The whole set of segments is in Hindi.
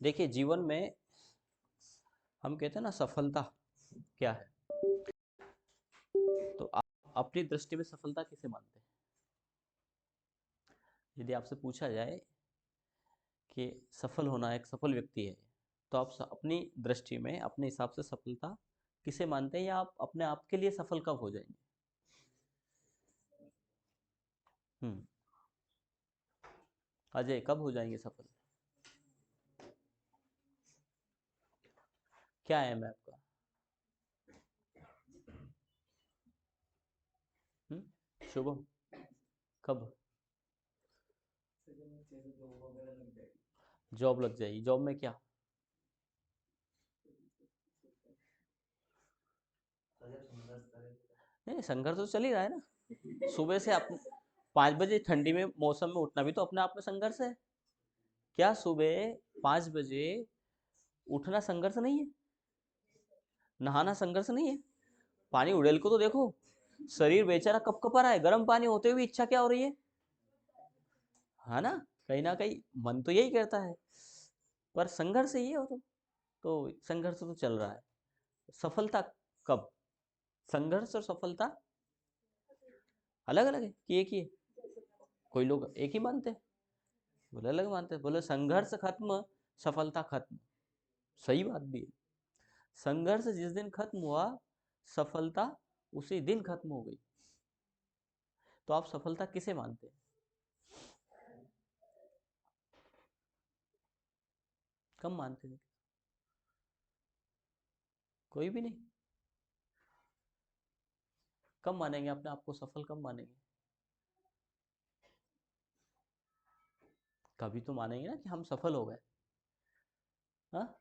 देखिए जीवन में हम कहते हैं ना सफलता क्या है, तो आप अपनी दृष्टि में सफलता किसे मानते हैं? यदि आपसे पूछा जाए कि सफल होना एक सफल व्यक्ति है, तो आप अपनी दृष्टि में अपने हिसाब से सफलता किसे मानते हैं, या आप अपने आप के लिए सफल कब हो जाएंगे? हम्म अजय, कब हो जाएंगे सफल? क्या है मैं आपका? शुभम, कब जॉब लग जाएगी? जॉब में क्या? नहीं, संघर्ष तो चल ही रहा है ना। सुबह से आप 5 बजे ठंडी में मौसम में उठना भी तो अपने आप में संघर्ष है। क्या सुबह 5 बजे उठना संघर्ष नहीं है? नहाना संघर्ष नहीं है? पानी उड़ेल को तो देखो, शरीर बेचारा कप कपा रहा है, गर्म पानी होते हुए इच्छा क्या हो रही है ना? कहीं ना कहीं मन तो यही कहता है, पर संघर्ष यही हो तो संघर्ष तो चल रहा है। सफलता कब? संघर्ष और सफलता अलग अलग है कि एक ही है? कोई लोग एक ही मानते हैं, बोले अलग मानते हैं। बोले संघर्ष खत्म, सफलता खत्म। सही बात भी है। संघर्ष जिस दिन खत्म हुआ, सफलता उसी दिन खत्म हो गई। तो आप सफलता किसे मानते हैं? कब मानते हैं? कोई भी नहीं। कब मानेंगे अपने आप को सफल? कब मानेंगे? कभी तो मानेंगे ना कि हम सफल हो गए। हाँ,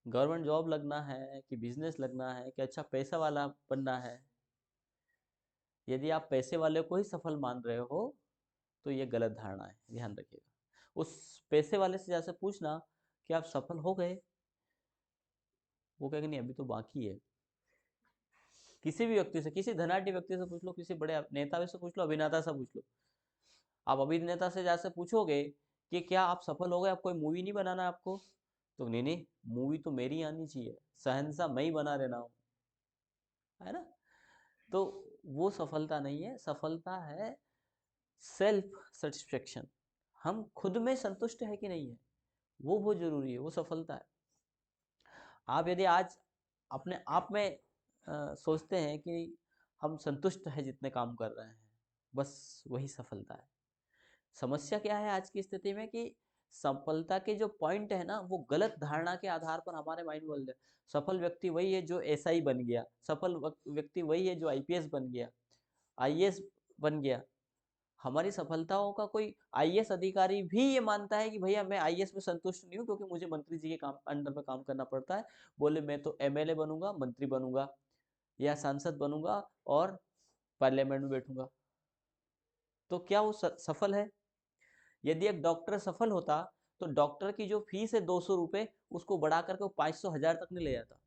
गवर्नमेंट जॉब लगना है कि बिजनेस लगना है कि अच्छा पैसा वाला बनना है? यदि आप पैसे वाले को ही सफल मान रहे हो तो ये गलत धारणा है, ध्यान रखिएगा। उस पैसे वाले से जैसे पूछना कि आप सफल हो गए, वो कहेगा नहीं, अभी तो बाकी है। किसी भी व्यक्ति से, किसी धनाढ़ व्यक्ति से पूछ लो, किसी बड़े नेता से पूछ लो, अभिनेता से पूछ लो। आप अभिनेता से जैसे पूछोगे कि क्या आप सफल हो गए, आप कोई मूवी नहीं बनाना है आपको, तो नहीं नहीं, मूवी तो मेरी आनी चाहिए, शहंशाह मैं ही बना रहना हूँ, है ना? तो वो सफलता नहीं है। सफलता है सेल्फ सेटिस्फेक्शन। हम खुद में संतुष्ट है कि नहीं है, वो बहुत जरूरी है, वो सफलता है। आप यदि आज अपने आप में सोचते हैं कि हम संतुष्ट है जितने काम कर रहे हैं, बस वही सफलता है। समस्या क्या है आज की स्थिति में कि सफलता के जो पॉइंट है ना, वो गलत धारणा के आधार पर हमारे माइंड बोल रहे। सफल व्यक्ति वही है जो एसआई बन गया, सफल व्यक्ति वही है जो आईपीएस बन गया, आईएएस बन गया। हमारी सफलताओं का कोई आईएएस अधिकारी भी ये मानता है कि भैया मैं आईएएस में संतुष्ट नहीं हूँ क्योंकि मुझे मंत्री जी के काम अंडर में काम करना पड़ता है। बोले मैं तो एमएलए बनूंगा, मंत्री बनूंगा या सांसद बनूंगा और पार्लियामेंट में बैठूंगा। तो क्या वो सफल है? यदि एक डॉक्टर सफल होता तो डॉक्टर की जो फीस है 200 रुपये, उसको बढ़ा करके वो 500 1000 तक नहीं ले जाता।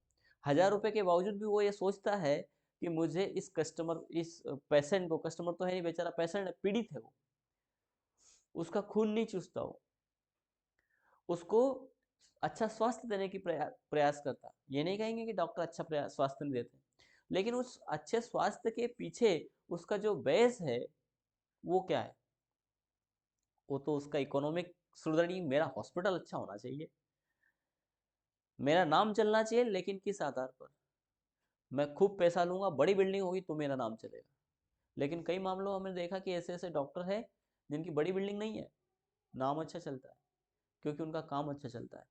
1000 रुपये के बावजूद भी वो ये सोचता है कि मुझे इस पेशेंट को, कस्टमर तो है नहीं बेचारा, पेशेंट है, पीड़ित है वो, उसका खून नहीं चूसता, वो उसको अच्छा स्वास्थ्य देने की प्रयास करता। ये नहीं कहेंगे कि डॉक्टर अच्छा स्वास्थ्य नहीं देते, लेकिन उस अच्छे स्वास्थ्य के पीछे उसका जो बेस है वो क्या है? वो तो उसका इकोनॉमिक सुदृढ़, मेरा हॉस्पिटल अच्छा होना चाहिए, मेरा नाम चलना चाहिए, लेकिन किस आधार पर? मैं खूब पैसा लूंगा, बड़ी बिल्डिंग होगी तो मेरा नाम चलेगा। लेकिन कई मामलों में हमने देखा कि ऐसे ऐसे डॉक्टर हैं जिनकी बड़ी बिल्डिंग नहीं है, नाम अच्छा चलता है क्योंकि उनका काम अच्छा चलता है।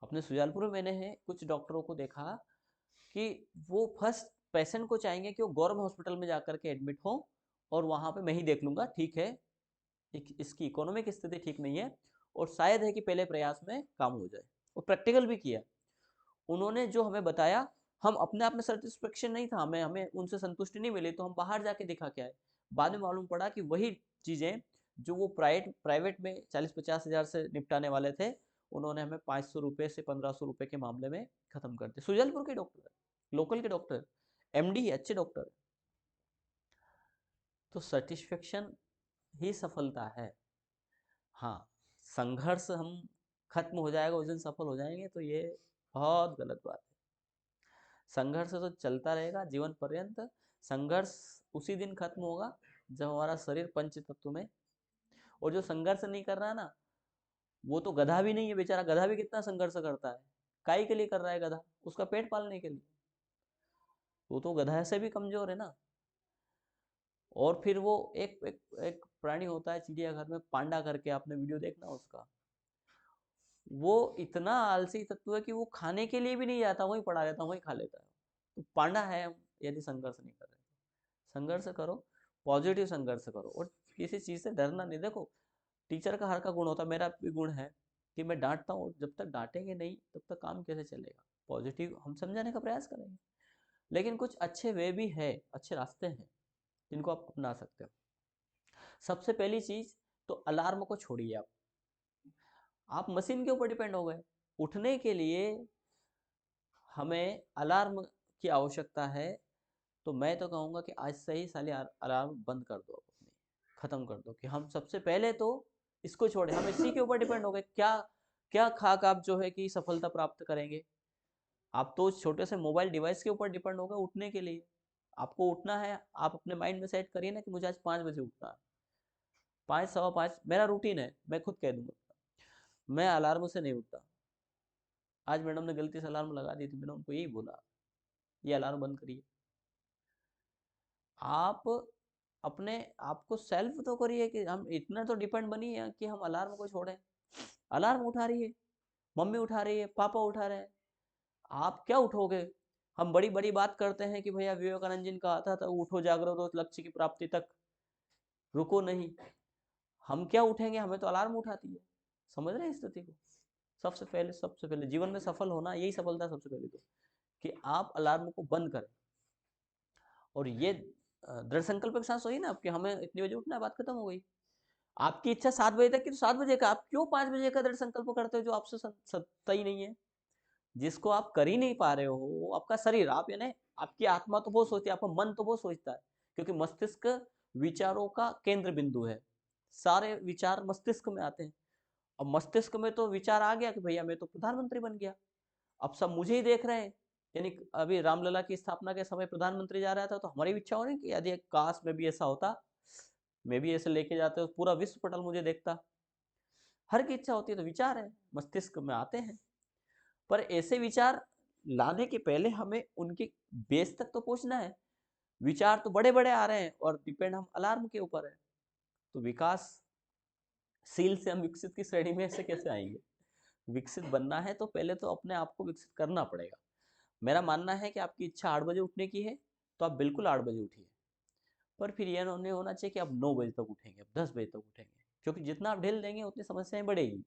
अपने सुजालपुर में मैंने है कुछ डॉक्टरों को देखा कि वो फर्स्ट पेशेंट को चाहेंगे कि वो गवर्नमेंट हॉस्पिटल में जाकर के एडमिट हो और वहां पे मैं ही देख लूंगा, ठीक है, इसकी इकोनॉमिक स्थिति ठीक नहीं है और शायद है कि पहले प्रयास में काम हो जाए। और प्रैक्टिकल भी किया उन्होंने, जो हमें बताया। हम अपने आप में सेटिस्फेक्शन नहीं था, हमें हमें उनसे संतुष्टि नहीं मिली, तो हम बाहर जाके दिखा के आए। बाद में मालूम पड़ा कि वही चीज़ें जो वो प्राइवेट में 40-50 हज़ार से निपटाने वाले थे, उन्होंने हमें 500 रुपये से 1500 रुपये के मामले में खत्म कर दिया। सुजलपुर के डॉक्टर, लोकल के डॉक्टर, एमडी है, अच्छे डॉक्टर। तो सेटिस्फेक्शन ही सफलता है। हाँ, संघर्ष हम खत्म हो जाएगा उस दिन सफल हो जाएंगे, तो ये बहुत गलत बात है। संघर्ष तो चलता रहेगा जीवन पर्यंत। संघर्ष उसी दिन खत्म होगा जब हमारा शरीर पंच तत्व में, और जो संघर्ष नहीं कर रहा है ना, वो तो गधा भी नहीं है बेचारा। गधा भी कितना संघर्ष करता है, काई के लिए कर रहा है गधा? उसका पेट पालने के लिए। वो तो गधा से भी कमजोर है ना। और फिर वो एक प्राणी होता है चिड़ियाघर में, पांडा करके, आपने वीडियो देखना उसका। वो इतना आलसी तत्व है कि वो खाने के लिए भी नहीं जाता, वहीं पड़ा रहता, वहीं खा लेता है। तो पांडा है हम, यदि संघर्ष नहीं कर रहे। संघर्ष करो, पॉजिटिव संघर्ष करो, और किसी चीज से डरना नहीं। देखो, टीचर का हर का गुण होता है, मेरा भी गुण है कि मैं डांटता हूँ। जब तक डांटेंगे नहीं तब तक काम कैसे चलेगा? पॉजिटिव हम समझाने का प्रयास करेंगे। लेकिन कुछ अच्छे वे भी है, अच्छे रास्ते हैं जिनको आप अपना सकते हो। सबसे पहली चीज तो अलार्म को छोड़िए। आप मशीन के ऊपर डिपेंड हो गए। उठने के लिए हमें अलार्म की आवश्यकता है। तो मैं तो कहूँगा कि आज से ही साले अलार्म बंद कर दो, अपनी खत्म कर दो, कि हम सबसे पहले तो इसको छोड़े। हम इसी के ऊपर डिपेंड हो गए। क्या क्या खाक आप जो है कि सफलता प्राप्त करेंगे? आप तो उस छोटे से मोबाइल डिवाइस के ऊपर डिपेंड हो गए उठने के लिए। आपको उठना है, आप अपने माइंड में सेट करिए ना कि मुझे आज 5 बजे उठना है। 5, 5:15 मेरा रूटीन है, मैं खुद कह दूंगा। मैं अलार्म से नहीं उठता। आज मैडम ने गलती से अलार्म लगा दी थी, मैंने उनको यही बोला, ये अलार्म बंद करिए। आप अपने आप को सेल्फ तो करिए कि हम इतना तो डिपेंड बनिए कि हम अलार्म को छोड़ें। अलार्म उठा रही है, मम्मी उठा रही है, पापा उठा रहे हैं, आप क्या उठोगे? हम बड़ी बड़ी बात करते हैं कि भैया विवेकानंद जी ने कहा था उठो जागरो तो लक्ष्य की प्राप्ति तक, रुको नहीं। हम क्या उठेंगे? हमें तो अलार्म उठाती है। समझ रहे हैं स्थिति को? सबसे पहले जीवन में सफल होना, यही सफलता सबसे पहले तो, कि आप अलार्म को बंद करें। और ये दृढ़ संकल्प के साथ सोइए ना, आपके हमें इतने बजे उठना है, बात खत्म हो गई। आपकी इच्छा 7 बजे तक की, तो 7 बजे का। आप क्यों 5 बजे का दृढ़ संकल्प करते हो जो आपसे सत्ता ही नहीं है? जिसको आप कर ही नहीं पा रहे हो, वो आपका शरीर, आप यानी आपकी आत्मा तो बहुत सोचती है, आपका मन तो बहुत सोचता है, क्योंकि मस्तिष्क विचारों का केंद्र बिंदु है। सारे विचार मस्तिष्क में आते हैं। अब मस्तिष्क में तो विचार आ गया कि भैया मैं तो प्रधानमंत्री बन गया, अब सब मुझे ही देख रहे हैं। यानी अभी रामलला की स्थापना के समय प्रधानमंत्री जा रहा था, तो हमारी इच्छा हो रही कि यदि काश में भी ऐसा होता, मैं भी ऐसे लेके जाते, पूरा विश्व पटल मुझे देखता। हर की इच्छा होती है, तो विचार है, मस्तिष्क में आते हैं। पर ऐसे विचार लाने के पहले हमें उनके बेस तक तो पहुंचना है। विचार तो बड़े बड़े आ रहे हैं और डिपेंड हम अलार्म के ऊपर है। तो विकासशील से हम विकसित की श्रेणी में ऐसे कैसे आएंगे? विकसित बनना है तो पहले तो अपने आप को विकसित करना पड़ेगा। मेरा मानना है कि आपकी इच्छा 8 बजे उठने की है, तो आप बिल्कुल 8 बजे उठिए। पर फिर यह नहीं होना चाहिए कि आप 9 बजे तक उठेंगे, आप 10 बजे तक उठेंगे, क्योंकि जितना आप ढील देंगे उतनी समस्याएं बढ़ेगी।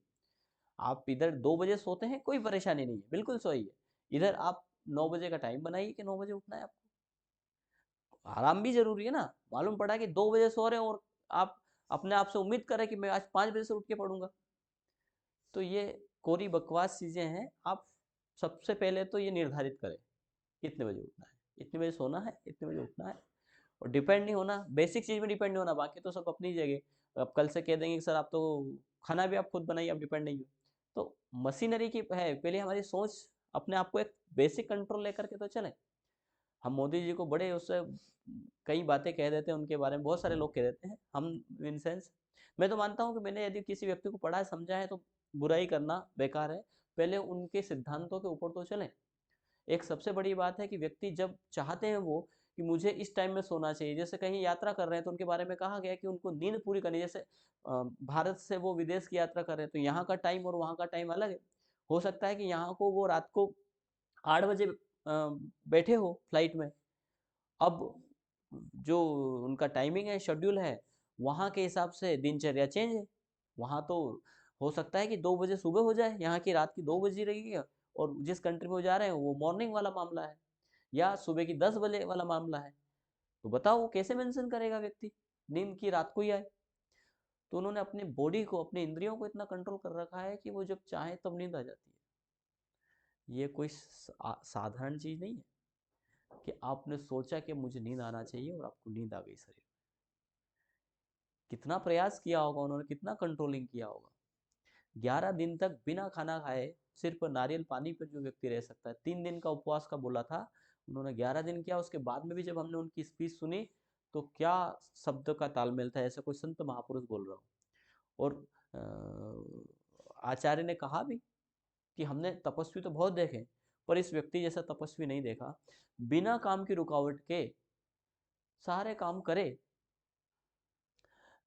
आप इधर 2 बजे सोते हैं, कोई परेशानी नहीं है, बिल्कुल सोइए। इधर आप 9 बजे का टाइम बनाइए कि 9 बजे उठना है आपको। आराम भी जरूरी है ना। मालूम पड़ा कि 2 बजे सो रहे हैं और आप अपने आप से उम्मीद करें कि मैं आज 5 बजे से उठ के पढ़ूंगा, तो ये कोरी बकवास चीजें हैं। आप सबसे पहले तो ये निर्धारित करें कितने बजे उठना है, इतने बजे सोना है, इतने बजे उठना है। और डिपेंड नहीं होना, बेसिक चीज में डिपेंड नहीं होना, बाकी तो सब अपनी जगह। आप कल से कह देंगे कि सर आप तो खाना भी आप खुद बनाइए, आप डिपेंड नहीं हो, तो मशीनरी की है। पहले हमारी सोच, अपने आप को एक बेसिक कंट्रोल लेकर के तो चलें। हम मोदी जी को बड़े उससे कई बातें कह देते हैं, उनके बारे में बहुत सारे लोग कह देते हैं। हम इन सेंस, मैं तो मानता हूँ कि मैंने यदि किसी व्यक्ति को पढ़ा है, समझा है, तो बुराई करना बेकार है। पहले उनके सिद्धांतों के ऊपर तो चलें। एक सबसे बड़ी बात है कि व्यक्ति जब चाहते हैं वो कि मुझे इस टाइम में सोना चाहिए, जैसे कहीं यात्रा कर रहे हैं तो उनके बारे में कहा गया कि उनको नींद पूरी करनी। जैसे भारत से वो विदेश की यात्रा कर रहे हैं, तो यहाँ का टाइम और वहाँ का टाइम अलग है। हो सकता है कि यहाँ को वो रात को 8 बजे बैठे हो फ्लाइट में। अब जो उनका टाइमिंग है, शेड्यूल है, वहाँ के हिसाब से दिनचर्या चेंज है। वहाँ तो हो सकता है कि 2 बजे सुबह हो जाए, यहाँ की रात की 2 बजी रहेगी, और जिस कंट्री में वो जा रहे हैं वो मॉर्निंग वाला मामला है, या सुबह की 10 बजे वाला मामला है। तो बताओ वो कैसे मेंशन करेगा व्यक्ति? नींद की रात को ही आए। तो उन्होंने अपनी बॉडी को, अपने इंद्रियों को इतना कंट्रोल कर रखा है कि वो जब चाहे तब नींद आ जाती है। ये कोई साधारण चीज नहीं है कि आपने सोचा कि मुझे नींद आना चाहिए और आपको नींद आ गई शरीर में। कितना प्रयास किया होगा उन्होंने, कितना कंट्रोलिंग किया होगा। 11 दिन तक बिना खाना खाए सिर्फ नारियल पानी पर जो व्यक्ति रह सकता है, 3 दिन का उपवास का बोला था, उन्होंने 11 दिन किया। उसके बाद में भी जब हमने उनकी स्पीच सुनी तो क्या शब्द का तालमेल था, ऐसा कोई संत महापुरुष बोल रहा हूँ। और आचार्य ने कहा भी कि हमने तपस्वी तो बहुत देखे पर इस व्यक्ति जैसा तपस्वी नहीं देखा, बिना काम की रुकावट के सारे काम करे।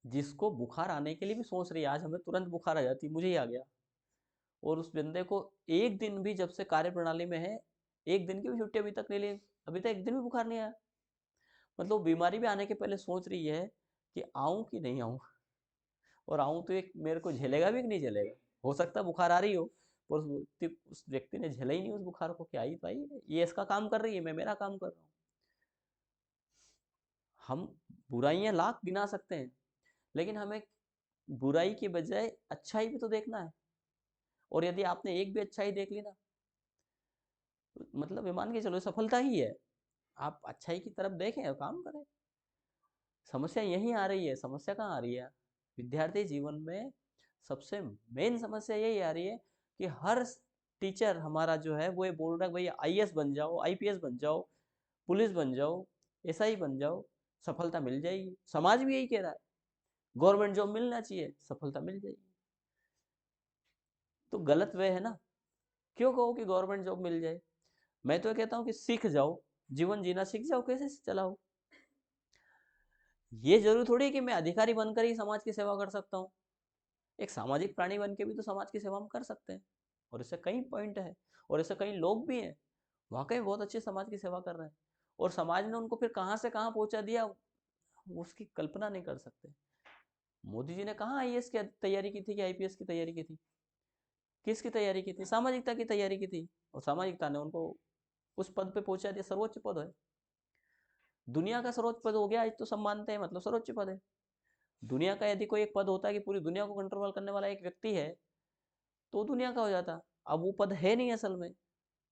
जिसको बुखार आने के लिए भी सोच रही है, आज हमें तुरंत बुखार आ जाती, मुझे ही आ गया, और उस बंदे को एक दिन भी, जब से कार्य प्रणाली में है, एक दिन की भी छुट्टी अभी तक नहीं ली, अभी तक एक दिन भी बुखार नहीं आया। मतलब बीमारी भी आने के पहले सोच रही है कि आऊं कि नहीं आऊं, और आऊं तो एक मेरे को झेलेगा भी कि नहीं झेलेगा। हो सकता है बुखार आ रही हो पर उस व्यक्ति ने झेला ही नहीं उस बुखार को, क्या ही भाई ये इसका काम कर रही है, मैं मेरा काम कर रहा हूँ। हम बुराइयां लाख गिना सकते हैं लेकिन हमें बुराई के बजाय अच्छाई भी तो देखना है। और यदि आपने एक भी अच्छाई देख ली ना, तो मतलब ये मान के चलो सफलता ही है। आप अच्छाई की तरफ देखें और काम करें। समस्या यही आ रही है, समस्या कहाँ आ रही है? विद्यार्थी जीवन में सबसे मेन समस्या यही आ रही है कि हर टीचर हमारा जो है वो ये बोल रहा है भाई आईएएस बन जाओ, आईपीएस बन जाओ, पुलिस बन जाओ, एसआई बन जाओ, सफलता मिल जाएगी। समाज भी यही कह रहा है, गवर्नमेंट जॉब मिलना चाहिए, सफलता मिल जाएगी। तो गलत वे है ना। क्यों कहो कि गवर्नमेंट जॉब मिल जाए? मैं तो कहता हूँ कि सीख जाओ, जीवन जीना सीख जाओ, कैसे चलाओ। ये जरूरी थोड़ी है कि मैं अधिकारी बनकर ही समाज की सेवा कर सकता हूँ। एक सामाजिक प्राणी बन के भी तो समाज की सेवा हम कर सकते हैं। और इससे कई पॉइंट है, और ऐसे कई लोग भी हैं वाकई बहुत अच्छे समाज की सेवा कर रहे हैं, और समाज ने उनको फिर कहाँ से कहाँ पहुंचा दिया उसकी कल्पना नहीं कर सकते। मोदी जी ने कहाँ आईएएस की तैयारी की थी कि आईपीएस की तैयारी की थी? किसकी तैयारी की थी? सामाजिकता की तैयारी की थी, और सामाजिकता ने उनको उस पद पे पहुंचा दिया। सर्वोच्च पद है, दुनिया का सर्वोच्च पद हो गया आज तो, सब मानते हैं, मतलब सर्वोच्च पद है दुनिया का। यदि कोई एक पद होता है कि पूरी दुनिया को कंट्रोल करने वाला एक व्यक्ति है तो दुनिया का हो जाता। अब वो पद है नहीं असल में,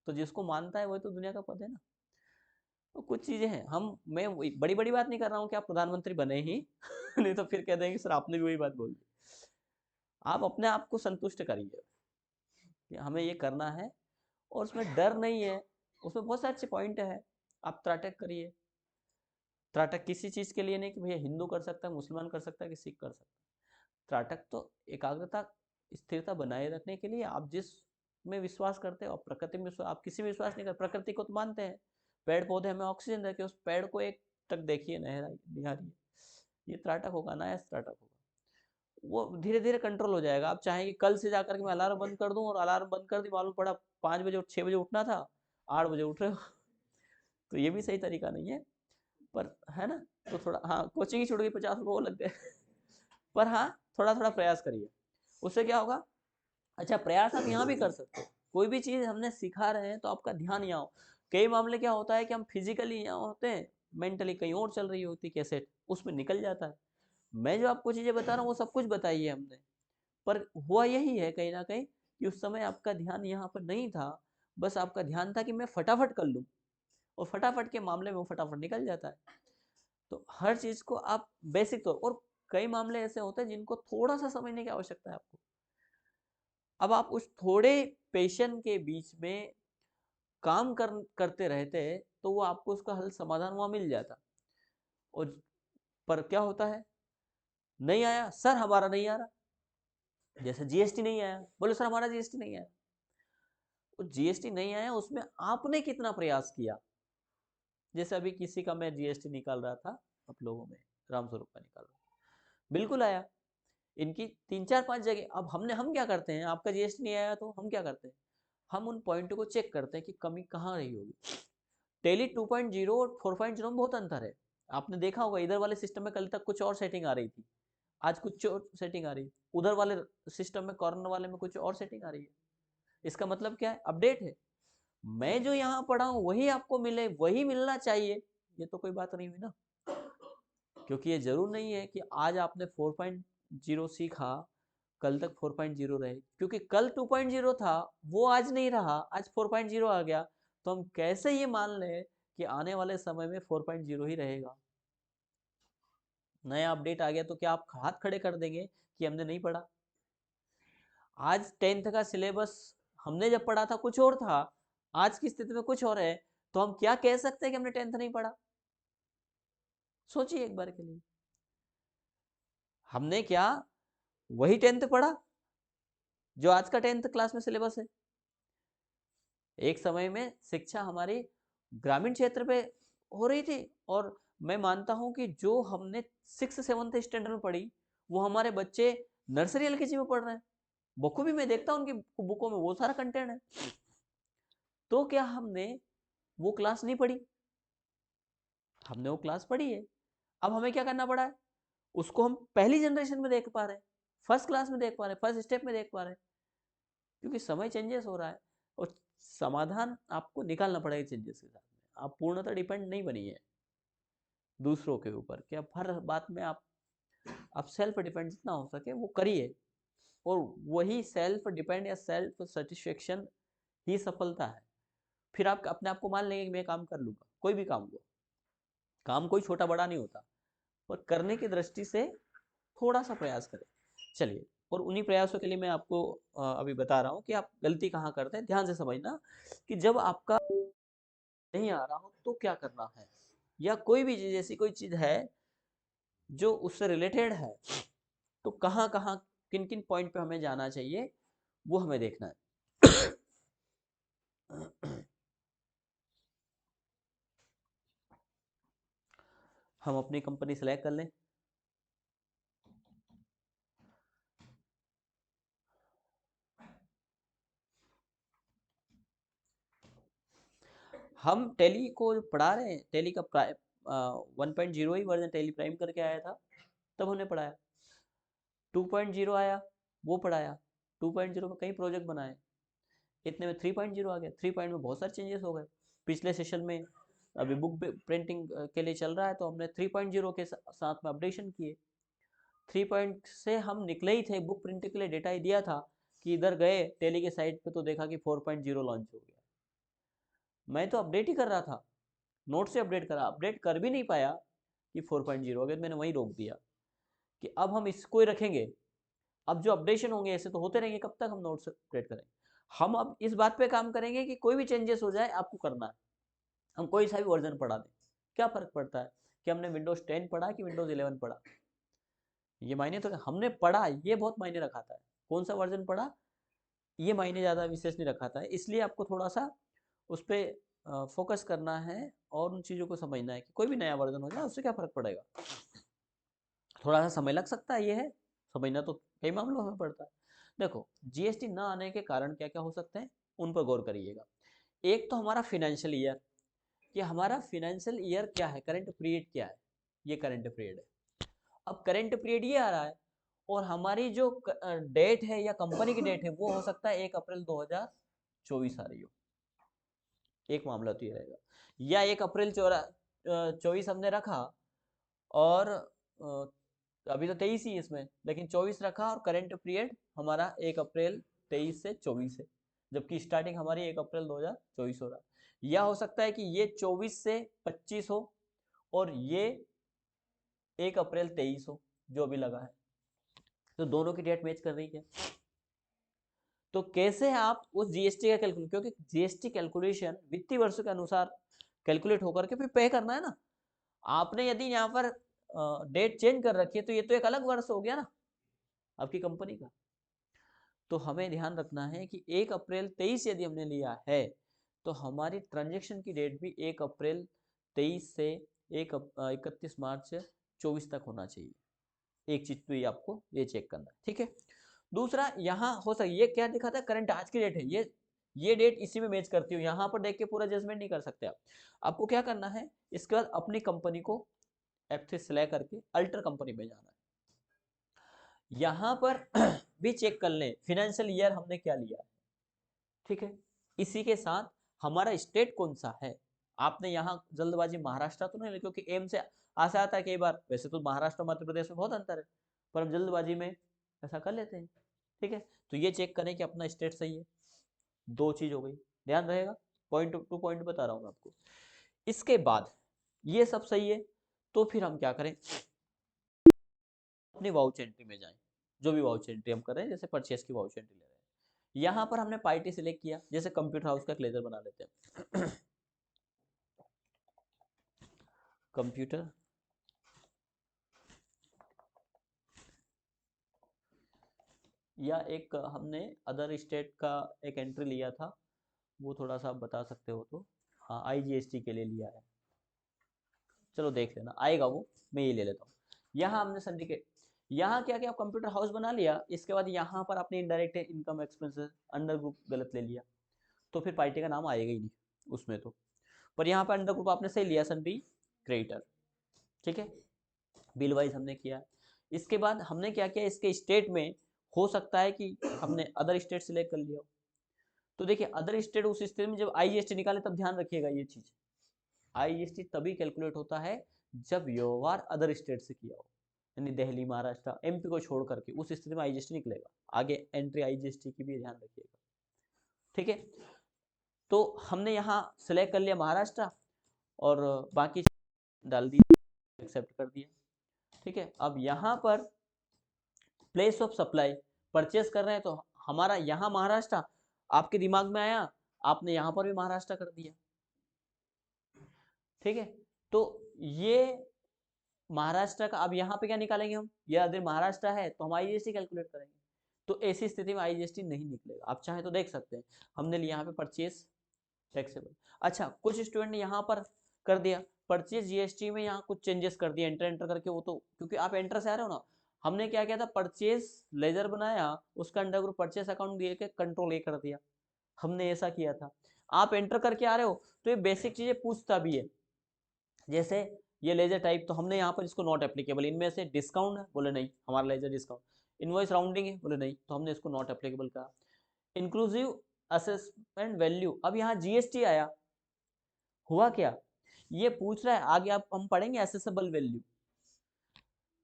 तो जिसको मानता है वही तो दुनिया का पद है ना। तो कुछ चीजें हैं, हम मैं बड़ी बड़ी बात नहीं कर रहा हूँ कि आप प्रधानमंत्री बने ही नहीं तो फिर कह देंगे सर आपने भी वही बात बोल दी। आप अपने आप को संतुष्ट करिए कि हमें ये करना है, और उसमें डर नहीं है। उसमें बहुत सारे अच्छे पॉइंट है। आप त्राटक करिए। त्राटक किसी चीज के लिए नहीं कि भैया हिंदू कर सकता है, मुसलमान कर सकता है कि सिख कर सकता है। त्राटक तो एकाग्रता, स्थिरता बनाए रखने के लिए आप जिस में विश्वास करते हो, प्रकृति में आप किसी में विश्वास नहीं करते, प्रकृति को तो मानते हैं। पेड़ पौधे हमें ऑक्सीजन देते, उस पेड़ को एक तक देखिए, निहारिए, ये त्राटक होगा ना, ऐसा त्राटक होगा। वो धीरे धीरे कंट्रोल हो जाएगा। आप चाहें कि कल से जाकर के मैं अलार्म बंद कर दूं, और अलार्म बंद कर दी, मालूम पड़ा 5 बजे 6 बजे उठना था, 8 बजे उठ रहे हो तो ये भी सही तरीका नहीं है, पर है ना। तो थोड़ा हाँ, कोचिंग ही छूट गई, 50 रुपये वो लग गए पर हाँ, थोड़ा थोड़ा प्रयास करिए, उससे क्या होगा। अच्छा, प्रयास आप यहाँ भी कर सकते हो। कोई भी चीज हमने सिखा रहे हैं तो आपका ध्यान यहाँ हो। कई मामले क्या होता है कि हम फिजिकली यहाँ होते हैं, मेंटली कहीं और चल रही होती कैसेट, उसमें निकल जाता है। मैं जो आपको चीजें बता रहा हूँ वो सब कुछ बताई है हमने, पर हुआ यही है कहीं ना कहीं कि उस समय आपका ध्यान यहाँ पर नहीं था। बस आपका ध्यान था कि मैं फटाफट कर लूँ, और फटाफट के मामले में वो फटाफट निकल जाता है। तो हर चीज को आप बेसिक तौर, और कई मामले ऐसे होते हैं जिनको थोड़ा सा समझने की आवश्यकता है आपको। अब आप उस थोड़े पेशेंट के बीच में काम करते रहते तो वो आपको उसका हल समाधान वहां मिल जाता। और पर क्या होता है, नहीं आया सर, हमारा नहीं आ रहा। जैसे जीएसटी नहीं आया, बोले सर हमारा जीएसटी नहीं आया। तो जीएसटी नहीं आया, उसमें आपने कितना प्रयास किया। जैसे अभी किसी का मैं जीएसटी निकाल रहा था, आप लोगों में राम स्वरूप का निकाल रहा था, बिल्कुल आया। इनकी 3 4 5 जगह। अब हम क्या करते हैं, आपका जीएसटी नहीं आया तो हम क्या करते हैं, हम उन पॉइंट को चेक करते हैं कि कमी कहाँ रही होगी। टेली 2.0 और 4.0 में बहुत अंतर है। आपने देखा होगा, इधर वाले सिस्टम में कल तक कुछ और सेटिंग आ रही थी, आज कुछ और सेटिंग आ रही है। उधर वाले सिस्टम में, कॉर्नर वाले में कुछ और सेटिंग आ रही है। इसका मतलब क्या है, अपडेट है। मैं जो यहाँ पढ़ा हूँ वही आपको मिले, वही मिलना चाहिए, ये तो कोई बात नहीं हुई ना। क्योंकि ये जरूर नहीं है कि आज आपने 4.0 सीखा कल तक 4.0 रहे, क्योंकि कल 2.0 था, वो आज नहीं रहा, आज 4.0 आ गया। तो हम कैसे ये मान लें कि आने वाले समय में 4.0 ही रहेगा? नया अपडेट आ गया तो क्या आप हाथ खड़े कर देंगे कि हमने नहीं पढ़ा? आज 10th का सिलेबस हमने जब पढ़ा था कुछ और था, आज की स्थिति में कुछ और है, तो हम क्या कह सकते हैं कि हमने 10th नहीं पढ़ा? सोचिए एक बार के लिए, हमने क्या वही 10th पढ़ा जो आज का 10th क्लास में सिलेबस है? एक समय में शिक्षा हमारी ग्रामीण क्षेत्र पे हो रही थी, और मैं मानता हूं कि जो हमने 6th-7th स्टैंडर्ड में पढ़ी वो हमारे बच्चे नर्सरी एलकेजी में पढ़ रहे हैं। बुक भी मैं देखता हूं उनकी बुकों में वो सारा कंटेंट है। तो क्या हमने वो क्लास नहीं पढ़ी? हमने वो क्लास पढ़ी है। अब हमें क्या करना पड़ा है? उसको हम पहली जनरेशन में देख पा रहे हैं, फर्स्ट क्लास में देख पा रहे हैं, फर्स्ट स्टेप में देख पा रहे हैं, क्योंकि समय चेंजेस हो रहा है और समाधान आपको निकालना पड़ेगा चेंजेस के साथ में। आप पूर्णतः डिपेंड नहीं बनिए दूसरों के ऊपर कि आप हर बात में आप सेल्फ डिपेंड जितना हो सके वो करिए, और वही सेल्फ डिपेंड या सेल्फ सेटिस्फेक्शन ही सफलता है। फिर आप अपने आप को मान लेंगे कि मैं काम कर लूंगा, कोई भी काम हो, काम कोई छोटा बड़ा नहीं होता, पर करने की दृष्टि से थोड़ा सा प्रयास करें। चलिए, और उन्हीं प्रयासों के लिए मैं आपको अभी बता रहा हूँ कि आप गलती कहाँ करते हैं। ध्यान से समझना कि जब आपका नहीं आ रहा हो तो क्या करना है, या कोई भी चीज ऐसी कोई चीज है जो उससे रिलेटेड है, तो कहाँ कहाँ किन किन पॉइंट पे हमें जाना चाहिए वो हमें देखना है। हम अपनी कंपनी सेलेक्ट कर लें। हम टैली को पढ़ा रहे हैं, टैली का 1.0 ही वर्जन टैली प्राइम करके आया था, तब हमने पढ़ाया। 2.0 आया, वो पढ़ाया। 2.0 में कई प्रोजेक्ट बनाए, इतने में 3.0 आ गया। 3 में बहुत सारे चेंजेस हो गए। पिछले सेशन में अभी बुक प्रिंटिंग के लिए चल रहा है, तो हमने 3.0 के साथ में अपडेशन किए। 3 से हम निकले ही थे, बुक प्रिंटिंग के लिए डेटा ही दिया था कि इधर गए टेली के साइट पे तो देखा कि 4.0 लॉन्च हो गया। मैं तो अपडेट ही कर रहा था, नोट से अपडेट करा, अपडेट कर भी नहीं पाया कि 4.0 हो गया। मैंने वहीं रोक दिया कि अब हम इसको ही रखेंगे, अब जो अपडेशन होंगे ऐसे तो होते रहेंगे, कब तक हम नोट से अपडेट करें। हम अब इस बात पे काम करेंगे कि कोई भी चेंजेस हो जाए आपको करना है, हम कोई सा भी वर्जन पढ़ा दें, क्या फर्क पड़ता है कि हमने विंडोज 10 पढ़ा कि विंडोज 11 पढ़ा। ये मायने तो हमने पढ़ा, ये बहुत मायने रखाता है, कौन सा वर्जन पढ़ा ये मायने ज़्यादा विशेष नहीं रखाता है। इसलिए आपको थोड़ा सा उस पर फोकस करना है और उन चीज़ों को समझना है कि कोई भी नया वर्जन हो जाए उससे क्या फ़र्क पड़ेगा। थोड़ा सा समय लग सकता है, ये है, समझना तो कई मामलों में पड़ता है। देखो, जीएसटी ना आने के कारण क्या क्या हो सकते हैं उन पर गौर करिएगा। एक तो हमारा फिनेंशियल ईयर, कि हमारा फिनेंशियल ईयर क्या है, करंट पीरियड क्या है, ये करंट पीरियड है। अब करंट पीरियड ये आ रहा है, और हमारी जो डेट है या कंपनी की डेट है वो हो सकता है 1 अप्रैल 2024 आ रही हो। एक मामला तो ये रहेगा, या 1 अप्रैल 24 हमने रखा, और अभी तो 23 ही इसमें, लेकिन 24 रखा और करंट पीरियड हमारा 1 अप्रैल 23 से 24 है, जबकि स्टार्टिंग हमारी 1 अप्रैल 2024 हो रहा है। या हो सकता है कि ये 24 से 25 हो और ये 1 अप्रैल 23 हो, जो भी लगा है, तो दोनों की डेट मैच कर रही है। तो कैसे आप उस जीएसटी का कैलकुलेशन, क्योंकि जीएसटी कैलकुलेशन वित्तीय वर्ष के अनुसार कैलकुलेट होकर के फिर पे करना है ना। आपने यदि यहाँ पर डेट चेंज कर रखी है तो ये तो एक अलग वर्ष हो गया ना आपकी कंपनी का। तो हमें ध्यान रखना है कि 1 अप्रैल 23 यदि हमने लिया है तो हमारी ट्रांजैक्शन की डेट भी 1 अप्रैल 23 से 31 मार्च 24 तक होना चाहिए। एक चीज तो ये आपको ये चेक करना है, ठीक है। दूसरा, यहाँ हो सकता ये क्या दिखाता है, करंट आज की डेट है, ये डेट इसी में मैच करती हो, यहाँ पर देख के पूरा जजमेंट नहीं कर सकते आप। आपको क्या करना है, इसके बाद अपनी कंपनी को F3 सेलेक्ट करके अल्टर कंपनी में जाना है। यहाँ पर भी चेक कर लें फिनेंशियल ईयर हमने क्या लिया है, ठीक है। इसी के साथ हमारा स्टेट कौन सा है। आपने यहाँ जल्दबाजी महाराष्ट्र तो नहीं, क्योंकि एम से आशा आता है कई बार, वैसे तो महाराष्ट्र मध्य प्रदेश में बहुत अंतर है, पर हम जल्दबाजी में ऐसा कर लेते हैं, ठीक है। तो ये चेक करें कि अपना स्टेट सही है। दो चीज हो गई, ध्यान रहेगा, पॉइंट टू पॉइंट बता रहा हूँ मैं आपको। इसके बाद ये सब सही है तो फिर हम क्या करें, अपनी वाउच एंट्री में जाएं। जो भी वाउचर एंट्री हम कर रहे हैं, जैसे परचेस की वाउचर एंट्री ले रहे हैं। यहाँ पर हमने पार्टी सिलेक्ट किया, जैसे कंप्यूटर हाउस का लेजर बना लेते हैं कंप्यूटर या एक हमने अदर स्टेट का एक एंट्री लिया था, वो थोड़ा सा आप बता सकते हो तो। हाँ, IGST के लिए लिया है, चलो देख लेना आएगा वो, मैं ये ले लेता हूँ। यहाँ हमने सिंडिकेट, यहाँ क्या क्या कंप्यूटर हाउस बना लिया, इसके बाद यहाँ पर आपने indirect income expenses under group गलत ले लिया, तो फिर पार्टी का नाम आएगा ही नहीं उसमें तो। पर यहाँ पर अंडर ग्रुप आपने सही लिया, सन्डी क्रेडिटर, ठीक है, बिल वाइज हमने किया। इसके बाद हमने क्या किया, इसके स्टेट में हो सकता है कि हमने अदर स्टेट सिलेक्ट कर लिया हो, तो देखिए अदर स्टेट उस स्थिति में जब IGST निकाले तब ध्यान रखिएगा ये चीज, IGST तभी कैलकुलेट होता है जब व्यवहार अदर स्टेट से किया हो, यानी दिल्ली, महाराष्ट्र, MP को छोड़ करके, उस स्थिति में IGST निकलेगा। आगे एंट्री IGST की भी ध्यान रखिएगा, ठीक है। तो हमने यहाँ सिलेक्ट कर लिया महाराष्ट्र और बाकी डाल दिया, एक्सेप्ट कर दिया, ठीक है। अब यहाँ पर प्लेस ऑफ सप्लाई परचेस कर रहे हैं, तो हमारा यहाँ महाराष्ट्र आपके दिमाग में आया, आपने यहाँ पर भी महाराष्ट्र कर दिया, ठीक है। तो ये महाराष्ट्र का, अब यहाँ पे क्या निकालेंगे हम, ये अगर महाराष्ट्र है तो हम IGST कैलकुलेट करेंगे, तो ऐसी स्थिति में IGST नहीं निकलेगा। आप चाहे तो देख सकते हैं, हमने लिया यहाँ पे परचेस टैक्सेबल। अच्छा, कुछ स्टूडेंट ने यहाँ पर कर दिया परचेज GST में, यहाँ कुछ चेंजेस कर दिए एंटर एंटर करके, वो तो क्योंकि आप एंटर से आ रहे हो ना। हमने क्या किया था, परचेज लेजर बनाया, उसका अंडर ग्रुप परचेस अकाउंट दिए के कंट्रोल A कर दिया, हमने ऐसा किया था। आप एंटर करके आ रहे हो तो ये बेसिक चीजें पूछता भी है, जैसे ये लेजर टाइप, तो हमने यहाँ पर इसको नॉट एप्लीकेबल, इनमें से डिस्काउंट है, बोले नहीं हमारा लेजर डिस्काउंट, इनवॉइस राउंडिंग है, बोले नहीं, तो हमने इसको नॉट एप्लीकेबल कहा। इंक्लूसिव असेसमेंट वैल्यू, अब यहाँ GST आया, हुआ क्या, ये पूछ रहा है आगे आप हम पढ़ेंगे असेसेबल वैल्यू,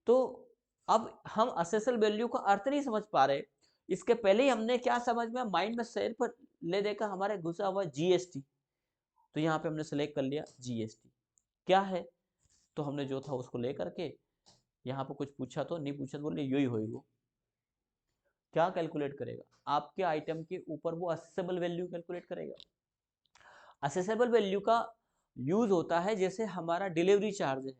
तो अब हम असेसेबल वैल्यू का अर्थ नहीं समझ पा रहे, इसके पहले ही हमने क्या समझ में माइंड में शेर पर ले देखा, हमारे घुसा हुआ GST, तो यहाँ पे हमने सेलेक्ट कर लिया GST क्या है, तो हमने जो था उसको ले करके यहाँ पे कुछ पूछा तो नहीं पूछा, तो बोले यही होगी, वो क्या कैलकुलेट करेगा, आपके आइटम के ऊपर वो असेसेबल वैल्यू कैलकुलेट करेगा। असेसेबल वैल्यू का यूज होता है जैसे हमारा डिलीवरी चार्ज है,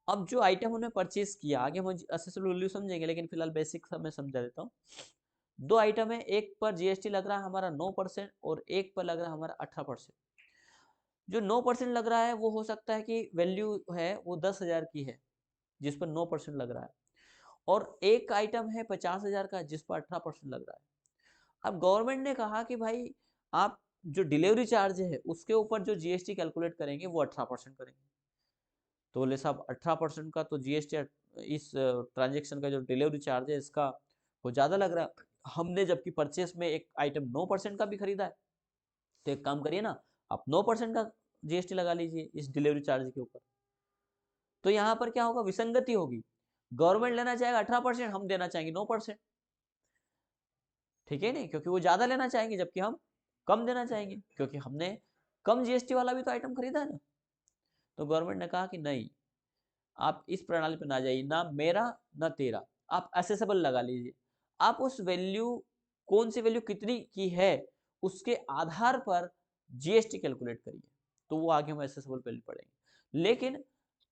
अब जो आइटम हमने परचेज किया, आगे हम असेसेबल वैल्यू समझेंगे, लेकिन फिलहाल बेसिक सा मैं समझा देता हूँ। दो आइटम है, एक पर GST लग रहा है हमारा 9% और एक पर लग रहा है हमारा 18%। जो 9% लग रहा है वो हो सकता है कि वैल्यू है वो 10,000 की है जिस पर 9% लग रहा है, और एक आइटम है 50,000 का जिस पर 18% लग रहा है। अब गवर्नमेंट ने कहा कि भाई आप जो डिलीवरी चार्ज है उसके ऊपर जो GST कैलकुलेट करेंगे वो 18% करेंगे, तो बोले साहब 18% का तो GST इस ट्रांजेक्शन का जो डिलीवरी चार्ज है इसका वो ज़्यादा लग रहा है, हमने जबकि परचेस में एक आइटम 9% का भी खरीदा है, तो एक काम करिए ना, आप 9% का GST लगा लीजिए इस डिलीवरी चार्ज के ऊपर, तो यहाँ पर क्या होगा, विसंगति होगी, गवर्नमेंट लेना चाहेगा 18%, हम देना चाहेंगे 9%, ठीक है नहीं, क्योंकि वो ज्यादा लेना चाहेंगे जबकि हम कम देना चाहेंगे, क्योंकि हमने कम GST वाला भी तो आइटम खरीदा है ना। तो गवर्नमेंट ने कहा कि नहीं, आप इस प्रणाली पर ना जाइए, ना मेरा ना तेरा, आप असेसेबल लगा लीजिए, आप उस वैल्यू, कौन सी वैल्यू कितनी की है उसके आधार पर GST कैलकुलेट करिए, तो वो आगे हम असेसेबल वैल्यू पढ़ेंगे। लेकिन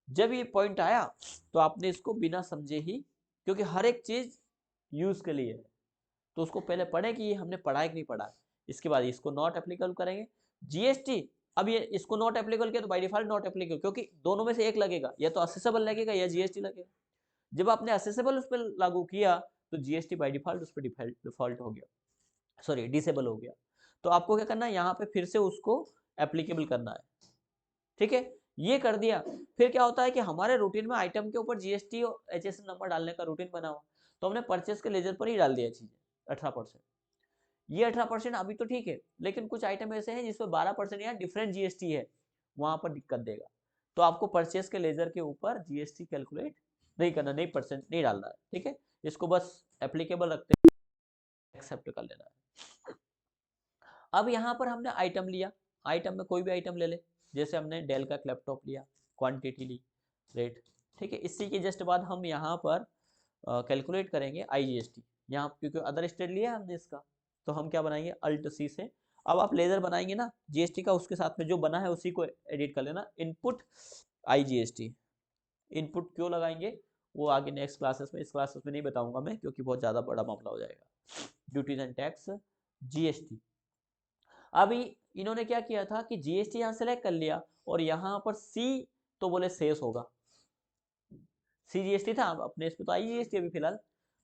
जब ये पॉइंट आया तो आपने इसको बिना समझे ही, क्योंकि हर एक चीज यूज के लिए है, तो उसको पहले पढ़े कि ये हमने पढ़ा है कि नहीं पढ़ा, इसके बाद इसको नॉट एप्लीकेबल करेंगे GST। अब ये इसको नॉट एप्लीकेबल किया तो बाय डिफॉल्ट नॉट एप्लीकेबल, क्योंकि दोनों में से एक लगेगा, या तो असेसेबल लगेगा या GST लगेगा। जब आपने असेसेबल उस पर लागू किया तो GST बाय डिफॉल्ट उस पर डिफॉल्ट हो गया, सॉरी डिसेबल हो गया, तो आपको क्या करना है, यहाँ पे फिर से उसको एप्लीकेबल करना है, ठीक है। ये कर दिया, फिर क्या होता है कि हमारे रूटीन में आइटम के ऊपर GST और HSN नंबर डालने का रूटीन बना हुआ, तो हमने परचेस के लेजर पर ही डाल दिया चीजें 18%। ये 18% अभी तो ठीक है, लेकिन कुछ आइटम ऐसे हैं जिसमें 12% या डिफरेंट GST है, वहां पर दिक्कत देगा, तो आपको परचेस के लेजर के ऊपर GST कैलकुलेट नहीं करना, नहीं परसेंट नहीं डालना है, ठीक है, इसको बस एप्लीकेबल रखते हैं, एक्सेप्ट कर लेना है। अब यहाँ पर हमने आइटम लिया, आइटम में कोई भी आइटम ले ले, जैसे हमने डेल का लैपटॉप लिया, क्वांटिटी ली, रेट, ठीक है। इसी के जस्ट बाद हम यहाँ पर कैलकुलेट करेंगे IGST यहाँ, क्योंकि अदर स्टेट लिया है हमने इसका, तो हम क्या बनाएंगे अल्ट सी से। अब आप लेजर बनाएंगे ना GST का, उसके साथ में जो बना है उसी को एडिट कर लेना, इनपुट IGST। इनपुट क्यों लगाएंगे वो आगे नेक्स्ट क्लासेस में, इस क्लासेस में नहीं बताऊंगा मैं, क्योंकि बहुत ज़्यादा बड़ा मामला हो जाएगा। Duties and tax GST। अभी इन्होंने क्या किया था कि GST यहाँ सेलेक्ट कर लिया और यहाँ पर C तो बोले शेष होगा, CGST था, अपने इसमें तो IGST अभी फिलहाल,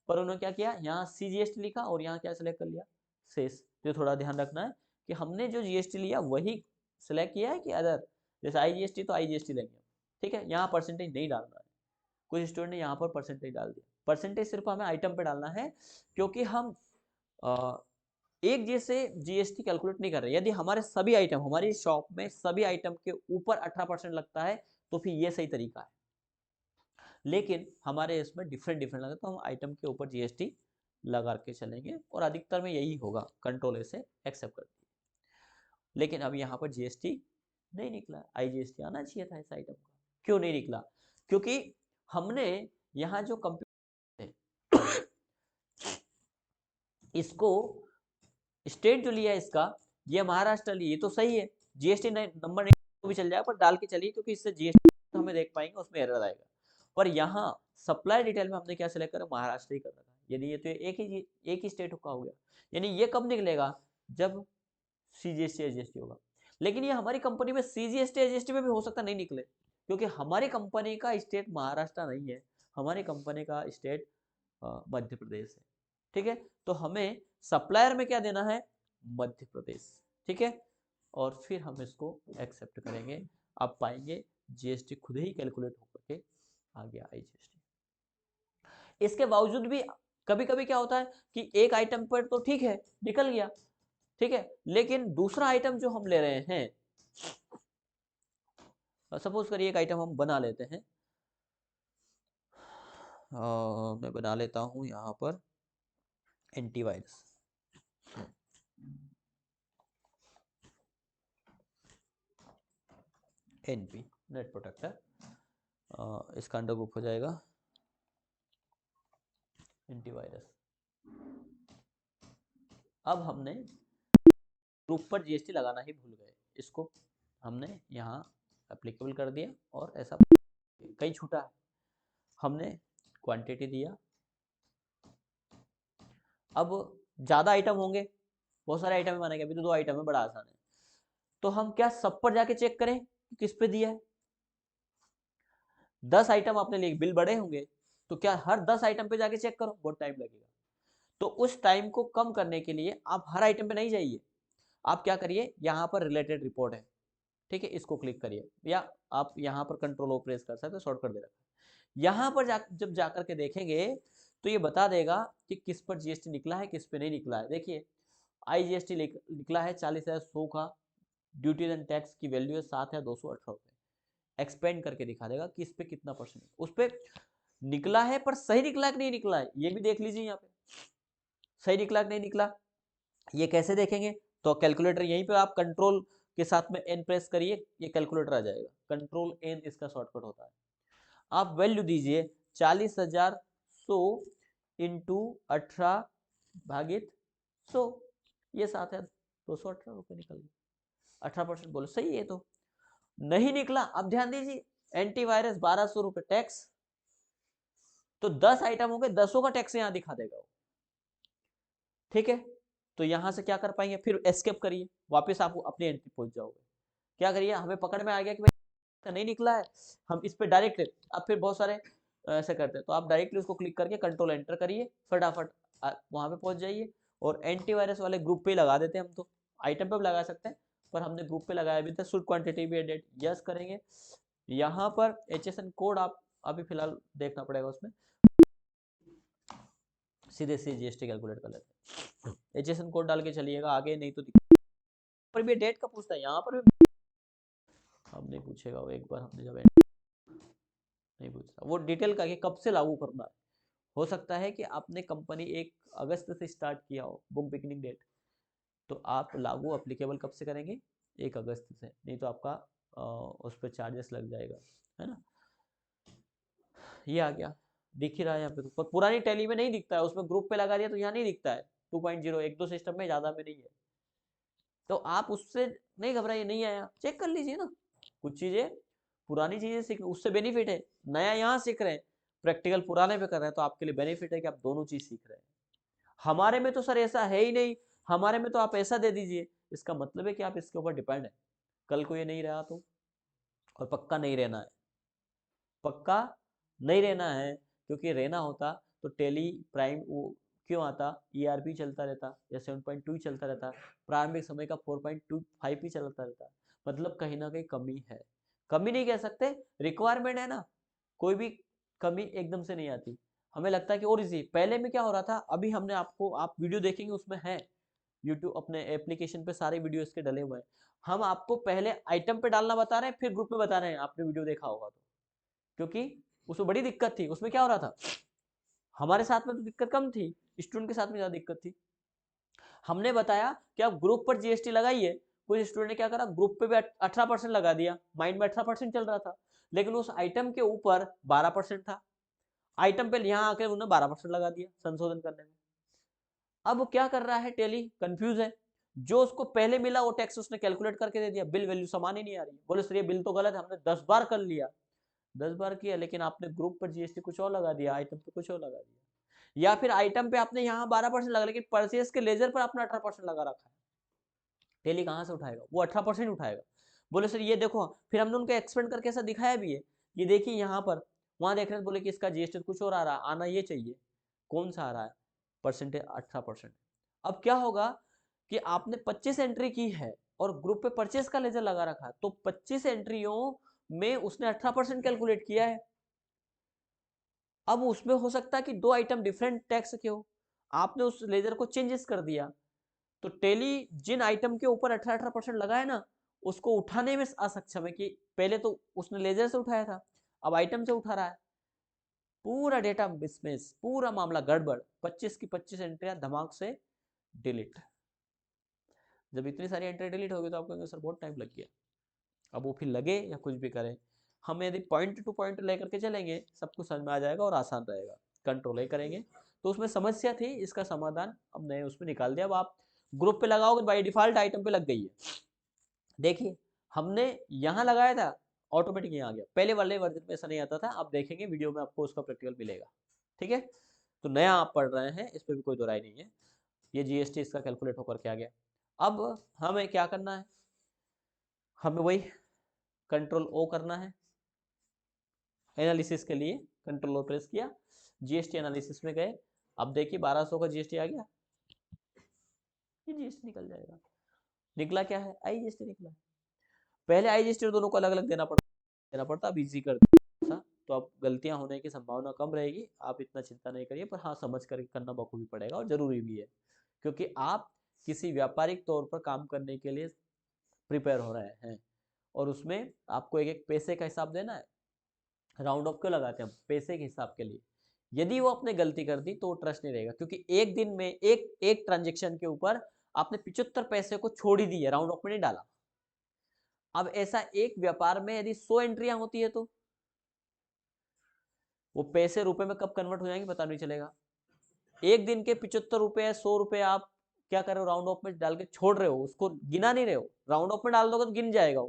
पर उन्होंने क्या किया यहाँ CGST लिखा और यहाँ क्या सेलेक्ट कर लिया शेष। तो थोड़ा ध्यान रखना है कि हमने जो GST लिया वही सेलेक्ट किया है कि अदर, जैसे IGST तो IGST लेंगे, ठीक है। यहाँ परसेंटेज नहीं डालना है, कुछ स्टूडेंट ने यहाँ पर परसेंटेज डाल दिया। परसेंटेज सिर्फ हमें आइटम पे डालना है, क्योंकि हम एक जैसे GST कैलकुलेट नहीं कर रहे। यदि हमारे सभी आइटम, हमारी शॉप में सभी आइटम के ऊपर 18% लगता है तो फिर ये सही तरीका है, लेकिन हमारे इसमें डिफरेंट डिफरेंट लगे तो हम आइटम के ऊपर GST लगा के चलेंगे, और अधिकतर में यही होगा, कंट्रोल ए से एक्सेप्ट कर दिए। लेकिन अब यहाँ पर GST नहीं निकला, IGST आना चाहिए था इस आइटम का, क्यों नहीं निकला? क्योंकि हमने यहाँ जो कंप्यूटर इसको स्टेट जो लिया है इसका, ये महाराष्ट्र लिए, तो सही है, GST नंबर नहीं तो भी चल जाएगा, पर डाल के चलिए, क्योंकि इससे GST हमें देख पाएंगे, उसमें एरर आएगा। पर यहाँ सप्लाई डिटेल में हमने क्या सिलेक्ट करा, महाराष्ट्र ही कर रखा है, यानी ये तो एक ही स्टेट का हो गया। यानी ये कब निकलेगा, जब CGST GST होगा। लेकिन ये हमारी कंपनी में CGST GST में भी हो सकता नहीं निकले, क्योंकि हमारी कंपनी का स्टेट महाराष्ट्र नहीं है, हमारी कंपनी का स्टेट मध्य प्रदेश है, ठीक है। तो हमें सप्लायर में क्या देना है, मध्य प्रदेश, ठीक है। और फिर हम इसको एक्सेप्ट करेंगे, आप पाएंगे GST खुद ही कैलकुलेट होकर के आ गया IGST। इसके बावजूद भी कभी कभी क्या होता है कि एक आइटम पर तो ठीक है निकल गया, ठीक है, लेकिन दूसरा आइटम जो हम ले रहे हैं, सपोज करिए एक आइटम हम बना लेते हैं, मैं बना लेता हूं यहाँ पर एंटीवायरस, NP नेट प्रोटेक्टर, इसका अंडर ग्रुप हो जाएगा एंटीवायरस। अब हमने ग्रुप पर GST लगाना ही भूल गए, इसको हमने यहाँ एप्लीकेबल कर दिया, और ऐसा कहीं छूटा है, हमने क्वांटिटी दिया। अब ज़्यादा आइटम होंगे, बहुत सारे आइटम मानेंगे, अभी तो 2 आइटम है, बड़ा आसान है। तो हम क्या सब पर जाके चेक करें कि किस पे दिया है? 10 आइटम आपने लिए, बिल बड़े होंगे, तो क्या हर 10 आइटम पे जाके चेक करो, बहुत टाइम लगेगा। तो उस टाइम को कम करने के लिए आप हर आइटम पे नहीं जाइए, आप क्या करिए, यहाँ पर रिलेटेड रिपोर्ट है, ठीक है, इसको क्लिक करिए, या आप यहाँ पर कंट्रोल ओ प्रेस कर सकते हो, शॉर्टकट दे रखा है। यहाँ पर जब जाकर के देखेंगे तो ये बता देगा कि किस पर GST निकला है, किस पे नहीं निकला है। देखिए IGST निकला है 40,100 का, ड्यूटीज एंड टैक्स की वैल्यू है 7,218 रुपये, एक्सपेंड करके दिखा देगा कि इस पे कितना परसेंट उस पर निकला है, पर सही निकला कि नहीं निकला है ये भी देख लीजिए, यहाँ पे सही निकला कि नहीं निकला, ये कैसे देखेंगे? तो कैलकुलेटर यहीं पे आप कंट्रोल के साथ में N प्रेस करिए, ये कैलकुलेटर आ जाएगा, कंट्रोल N इसका शॉर्टकट होता है। आप वैल्यू दीजिए 40,100 इंटू 18 भागित 100, ये 7,218 रुपये निकल गए, 18% बोलो, सही है। तो नहीं निकला, अब ध्यान दीजिए, एंटीवायरस 1,200 रुपये टैक्स, तो 10 आइटम हो गए, 10 का टैक्स यहाँ दिखा देगा वो, ठीक है। तो यहां से क्या कर पाएंगे, फिर एस्केप करिए, वापस आप अपनी एंट्री पहुंच जाओगे। क्या करिए, हमें पकड़ में आ गया कि भाई नहीं निकला है, हम इस पे डायरेक्ट, अब फिर बहुत सारे ऐसे करते हैं, तो आप डायरेक्टली उसको क्लिक करके कंट्रोल एंटर करिए, फटाफट वहां पे पहुंच जाइए, और एंटीवायरस वाले ग्रुप पे ही लगा देते हैं हम, तो आइटम पे भी लगा सकते हैं, पर हमने ग्रुप पे लगाया भी था। शुड क्वांटिटी भी एडेड, यस करेंगे। यहाँ पर HSN कोड आप अभी फिलहाल देखना पड़ेगा, उसमें सीधे से GST कैलकुलेट कर लेते हैं, HSN कोड डाल के चलिएगा आगे, नहीं तो पर भी डेट का पूछता है, यहाँ पर भी हम नहीं पूछेगा, वो एक बार हमने जब नहीं पूछता, वो डिटेल का कि कब से लागू करना है। हो सकता है कि आपने कंपनी 1 अगस्त से स्टार्ट किया हो, बुक बिगिनिंग डेट, तो आप लागू एप्लीकेबल कब से करेंगे, 1 अगस्त से, नहीं तो आपका उस पर चार्जेस लग जाएगा, है ना। ये आ गया। दिख ही रहा है यहाँ पे तो, पर पुरानी टैली में नहीं दिखता है, उसमें ग्रुप पे लगा दिया तो यहाँ नहीं दिखता है। 2.0 एक दो सिस्टम में, ज्यादा में नहीं है। तो आप उससे नहीं घबराइए, नहीं आया चेक कर लीजिए ना। कुछ चीजें पुरानी चीजें सीख, उससे बेनिफिट है। नया यहाँ सीख रहे हैं, प्रैक्टिकल पुराने पे कर रहे हैं, तो आपके लिए बेनिफिट है कि आप दोनों चीज सीख रहे हैं। हमारे में तो सर ऐसा है ही नहीं, हमारे में तो आप ऐसा दे दीजिए, इसका मतलब है कि आप इसके ऊपर डिपेंड है। कल को ये नहीं रहा तो, और पक्का नहीं रहना है, पक्का नहीं रहना है, क्योंकि रहना होता तो टेली प्राइम वो क्यों आता, ईआरपी चलता रहता या 7.2 चलता रहता, प्रारंभिक समय का 4.25 भी चलता रहता। मतलब कहीं ना कहीं कमी है, कमी नहीं कह सकते, रिक्वायरमेंट है ना। कोई भी कमी एकदम से नहीं आती। हमें लगता है कि और इजी, पहले में क्या हो रहा था, अभी हमने आपको, आप वीडियो देखेंगे उसमें है, यूट्यूब अपने एप्लीकेशन पे सारे वीडियो इसके डले हुए हैं। हम आपको पहले आइटम पे डालना बता रहे हैं, फिर ग्रुप में बता रहे हैं, आपने वीडियो देखा होगा तो। क्योंकि उसमें बड़ी दिक्कत थी, उसमें क्या हो रहा था, हमारे साथ में तो दिक्कत कम थी, स्टूडेंट के साथ में ज्यादा दिक्कत थी। हमने बताया कि आप ग्रुप पर जीएसटी लगाइए, कुछ स्टूडेंट ने क्या करा, ग्रुप पे भी 18% लगा दिया, माइंड में 18% चल रहा था, लेकिन उस आइटम के ऊपर 12% था, आइटम पे यहाँ आकर उन्होंने 12% लगा दिया संशोधन करने में। अब वो क्या कर रहा है, टेली कंफ्यूज है, जो उसको पहले मिला वो टैक्स उसने कैलकुलेट करके दे दिया, बिल वैल्यू समान ही नहीं आ रही। बोले सर ये बिल तो गलत है, हमने 10 बार कर लिया, 10 बार किया, लेकिन आपने ग्रुप पर जीएसटी कुछ और लगा दिया, आइटम पे कुछ और लगा दिया, या फिर आइटम पे आपने यहाँ 12% लगा, लेकिन परचेज के लेजर पर आपने 18% लगा रखा है। टेली कहाँ से उठाएगा, वो 18% उठाएगा। बोले सर ये देखो, फिर हमने उनको एक्सपेंड करके ऐसा दिखाया भी है, ये देखिए यहाँ पर, वहां देख रहे हैं, बोले कि इसका जीएसटी कुछ और आ रहा है, आना ये चाहिए, कौन सा आ रहा है, परसेंटेज 18%। अब क्या होगा कि आपने 25 एंट्री की है और ग्रुप पे परचेस का लेजर लगा रखा है, तो 25 एंट्रियों में उसने 18% कैलकुलेट किया है। अब उसमें हो सकता है कि दो आइटम डिफरेंट टैक्स के हो, आपने उस लेजर को चेंजेस कर दिया, तो टेली जिन आइटम के ऊपर 18% लगा है ना, उसको उठाने में असक्षम है, कि पहले तो उसने लेजर से उठाया था, अब आइटम से उठा रहा है, पूरा डेटा मिसमैच, पूरा मामला गड़बड़, 25 की 25 एंट्रियां दिमाग से डिलीट। जब इतनी सारी एंट्री डिलीट होगी तो आपको कहेंगे सर बहुत टाइम लग गया। अब वो फिर लगे या कुछ भी करें, हम यदि पॉइंट टू पॉइंट लेकर के चलेंगे, सब कुछ समझ में आ जाएगा और आसान रहेगा, कंट्रोल ही करेंगे। तो उसमें समस्या थी, इसका समाधान अब नए उसमें निकाल दिया। अब आप ग्रुप पे लगाओगे, बाई डिफॉल्ट आइटम पे लग गई है। देखिए हमने यहाँ लगाया था, ऑटोमेटिक यहाँ आ गया, पहले वाले वर्जन में ऐसा नहीं आता था, आप देखेंगे वीडियो में आपको उसका प्रैक्टिकल मिलेगा। ठीक है, तो नया आप पढ़ रहे हैं, इस पर भी कोई दो राय नहीं है। ये जीएसटी इसका कैलकुलेट होकर के आ गया। अब हमें क्या करना है, हमें वही कंट्रोल ओ करना है एनालिसिस के लिए, कंट्रोल ओ प्रेस किया, जीएसटी एनालिसिस में गए। अब देखिए 1200 का जीएसटी आ गया, ये जीएसटी निकल जाएगा। निकला क्या है, आईजीएसटी निकला। पहले आईजीएसटी दोनों को अलग अलग देना पड़ता, अब इजी कर दिया, तो अब गलतियां होने की संभावना कम रहेगी। आप इतना चिंता नहीं करिए, पर हाँ समझ कर करना बखूबी पड़ेगा और जरूरी भी है, क्योंकि आप किसी व्यापारिक तौर पर काम करने के लिए प्रिपेयर हो रहे हैं, और उसमें आपको एक एक पैसे का हिसाब देना है। राउंड ऑफ क्यों लगाते हैं, पैसे के हिसाब के लिए। यदि वो आपने गलती कर दी तो वो ट्रस्ट नहीं रहेगा, क्योंकि एक दिन में एक एक ट्रांजेक्शन के ऊपर आपने 75 पैसे को छोड़ ही दी है, राउंड ऑफ में नहीं डाला। अब ऐसा एक व्यापार में यदि 100 एंट्रियां होती है तो वो पैसे रुपए में कब कन्वर्ट हो जाएंगे पता नहीं चलेगा। एक दिन के 75 रुपए 100 रुपए आप क्या कर रहे हो, राउंड ऑफ में डाल के छोड़ रहे हो, उसको गिना नहीं रहे हो। राउंड ऑफ में डाल दोगे तो गिन जाएगा,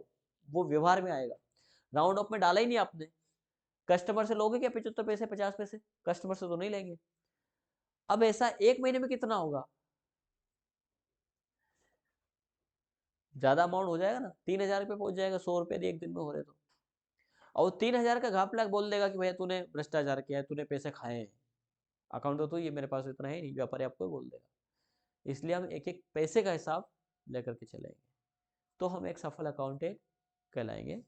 वो व्यवहार में आएगा। राउंड ऑफ में डाला ही नहीं आपने, कस्टमर से लोगे क्या 75 पैसे 50 पैसे, कस्टमर से तो नहीं लेंगे। अब ऐसा एक महीने में कितना होगा, ज्यादा अमाउंट हो जाएगा ना, 3000 रुपये पहुंच जाएगा, 100 रुपये एक दिन में हो रहे तो। और 3000 का घापला बोल देगा कि भैया तूने भ्रष्टाचार किया है, तूने पैसे खाए हैं, अकाउंट तो ये मेरे पास इतना है नहीं, व्यापारी आपको बोल देगा। इसलिए हम एक एक पैसे का हिसाब लेकर के चलेंगे, तो हम एक सफल अकाउंटेंट कहलाएंगे।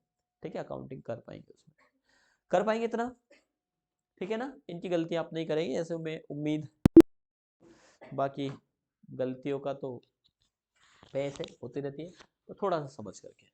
ठीक है, अकाउंटिंग कर पाएंगे, उसमें कर पाएंगे इतना। ठीक है ना, इनकी गलतियां आप नहीं करेंगे ऐसे में उम्मीद। बाकी गलतियों का तो पैसे होती रहती है, तो थोड़ा सा समझ करके